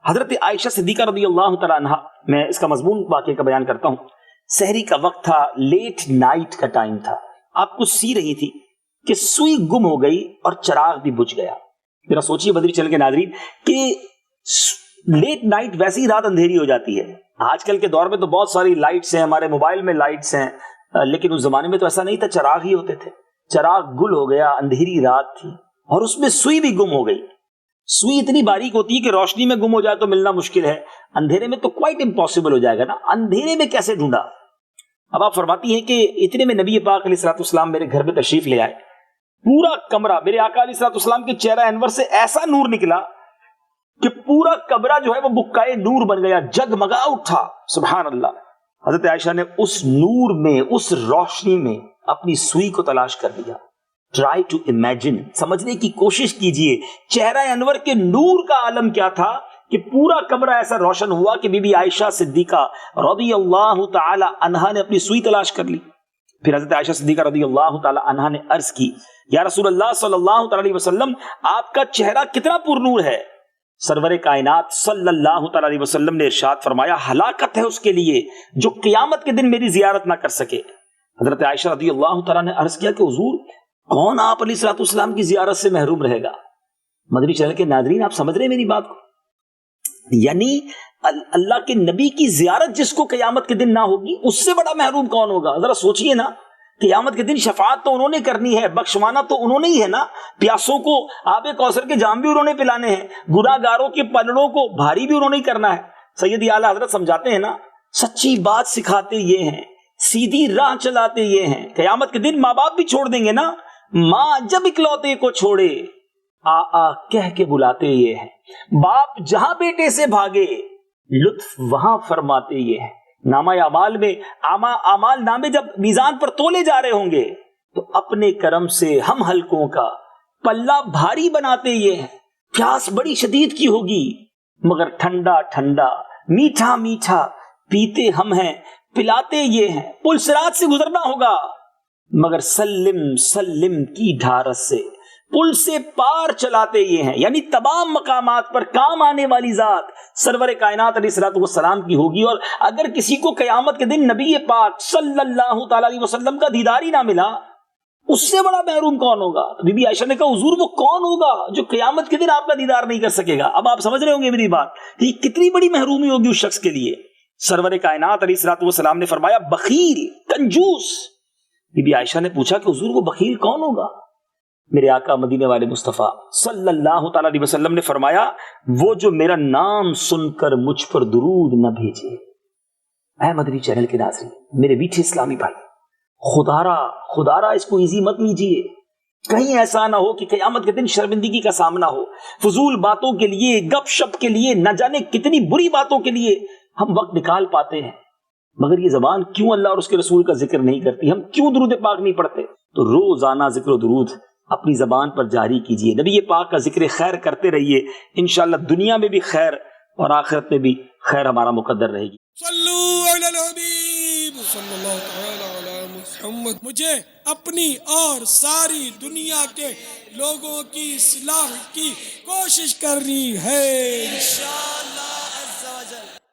حضرت عائشہ صدیقہ رضی اللہ تعالیٰ عنہا، میں اس کا مضمون واقعے کا بیان کرتا ہوں. سحری کا وقت تھا، لیٹ نائٹ کا ٹائم تھا. آپ کچھ سی رہی تھی کہ سوئی گم ہو گئی اور چراغ بھی بجھ گیا. ذرا سوچیے مدنی چینل کے ناظرین کہ لیٹ نائٹ ویسی ہی رات اندھیری ہو جاتی ہے. آج کل کے دور میں تو بہت ساری لائٹس ہیں، ہمارے موبائل میں لائٹس ہیں، لیکن اس زمانے میں تو ایسا نہیں تھا، چراغ ہی ہوتے تھے. چراغ گل ہو گیا، اندھیری رات تھی اور اس میں سوئی بھی گم ہو گئی. سوئی اتنی باریک ہوتی ہے کہ روشنی میں گم ہو جائے تو ملنا مشکل ہے، اندھیرے میں تو کوائٹ امپاسبل ہو جائے گا نا. اندھیرے میں کیسے ڈھونڈا؟ اب آپ فرماتی ہیں کہ اتنے میں نبی پاک علیہ الصلوۃ والسلام میرے گھر میں تشریف لے آئے. پورا کمرہ میرے آقا علیہ الصلوۃ والسلام کے چہرہ انور سے ایسا نور نکلا کہ پورا کمرہ جو ہے وہ بکائے نور بن گیا، جگمگا اٹھا. سبحان اللہ. حضرت عائشہ نے اس نور میں، اس روشنی میں اپنی سوئی کو تلاش کر لیا. ٹرائی ٹو امیجن، سمجھنے کی کوشش کیجئے چہرہ انور کے نور کا عالم کیا تھا کہ پورا کمرہ ایسا روشن ہوا کہ بی بی عائشہ صدیقہ رضی اللہ تعالی عنہا نے اپنی سوئی تلاش کر لی. پھر حضرت عائشہ صدیقہ رضی اللہ تعالی عنہا نے عرض کی، یا رسول اللہ صلی اللہ تعالی علیہ وسلم، آپ کا چہرہ کتنا پر نور ہے. سرور کائنات صلی اللہ تعالی علیہ وسلم نے ارشاد فرمایا، ہلاکت ہے اس کے لیے جو قیامت کے دن میری زیارت نہ کر سکے. حضرت عائشہ رضی اللہ تعالی نے عرض کیا کہ حضور، کون آپ علیہ الصلوۃ والسلام کی زیارت سے محروم رہے گا؟ مدنی چینل کے ناظرین، آپ سمجھ رہے ہیں میری بات کو؟ یعنی اللہ کے نبی کی زیارت جس کو قیامت کے دن نہ ہوگی، اس سے بڑا محروم کون ہوگا؟ ذرا سوچئے نا، قیامت کے دن شفاعت تو انہوں نے کرنی ہے، بخشوانا تو انہوں نے ہی ہے نا. پیاسوں کو آب کوثر کے جام بھی انہوں نے پلانے ہیں، گناہ گاروں کے پلڑوں کو بھاری بھی انہوں نے ہی کرنا ہے. سیدی اعلیٰ حضرت سمجھاتے ہیں نا، سچی بات سکھاتے یہ ہیں، سیدھی راہ چلاتے یہ ہیں. قیامت کے دن ماں باپ بھی چھوڑ دیں گے نا، ماں جب اکلوتے کو چھوڑے آ کہہ کے بلاتے یہ ہیں. باپ جہاں بیٹے سے بھاگے لطف وہاں فرماتے یہ ہیں. نامہ اعمال میں اعمال نامے جب میزان پر تولے جا رہے ہوں گے تو اپنے کرم سے ہم حلقوں کا پلہ بھاری بناتے یہ ہیں. پیاس بڑی شدید کی ہوگی مگر ٹھنڈا ٹھنڈا میٹھا میٹھا پیتے ہم ہیں، پلاتے یہ ہیں. پل صراط سے گزرنا ہوگا مگر سلم سلم کی ڈھارس سے پل سے پار چلاتے یہ ہیں. یعنی تمام مقامات پر کام آنے والی ذات سرور کائنات علیہ الصلوۃ والسلام کی ہوگی. اور اگر کسی کو قیامت کے دن نبی پاک صلی اللہ تعالی علیہ وسلم کا دیدار ہی نہ ملا، اس سے بڑا محروم کون ہوگا؟ بی بی عائشہ نے کہا، حضور وہ کون ہوگا جو قیامت کے دن آپ کا دیدار نہیں کر سکے گا؟ اب آپ سمجھ رہے ہوں گے میری بات، یہ کتنی بڑی محرومی ہوگی اس شخص کے لیے. سرور کائنات علیہ الصلوۃ والسلام نے فرمایا، بخیل، کنجوس. بی بی عائشہ نے پوچھا کہ حضور وہ بخیل کون ہوگا؟ میرے آقا مدینے والے مصطفیٰ صلی اللہ تعالی علیہ وسلم نے فرمایا، وہ جو میرا نام سن کر مجھ پر درود نہ بھیجے. اے مدنی چینل کے ناظرین، میرے میٹھے اسلامی بھائی، خدارا اس کو ایزی مت لیجیے. کہیں ایسا نہ ہو کہ قیامت کے دن شرمندگی کا سامنا ہو. فضول باتوں کے لیے، گپ شپ کے لیے، نہ جانے کتنی بری باتوں کے لیے ہم وقت نکال پاتے ہیں، مگر یہ زبان کیوں اللہ اور اس کے رسول کا ذکر نہیں کرتی؟ ہم کیوں درود پاک نہیں پڑھتے؟ تو روزانہ ذکر و درود اپنی زبان پر جاری کیجئے، نبی پاک کا ذکر خیر کرتے رہیے. انشاءاللہ دنیا میں بھی خیر اور آخرت میں بھی خیر ہمارا مقدر رہے گی. صلو علی الحبیب صلی اللہ تعالی علی محمد. مجھے اپنی اور ساری دنیا کے لوگوں کی اصلاح کی کوشش کرنی ہے.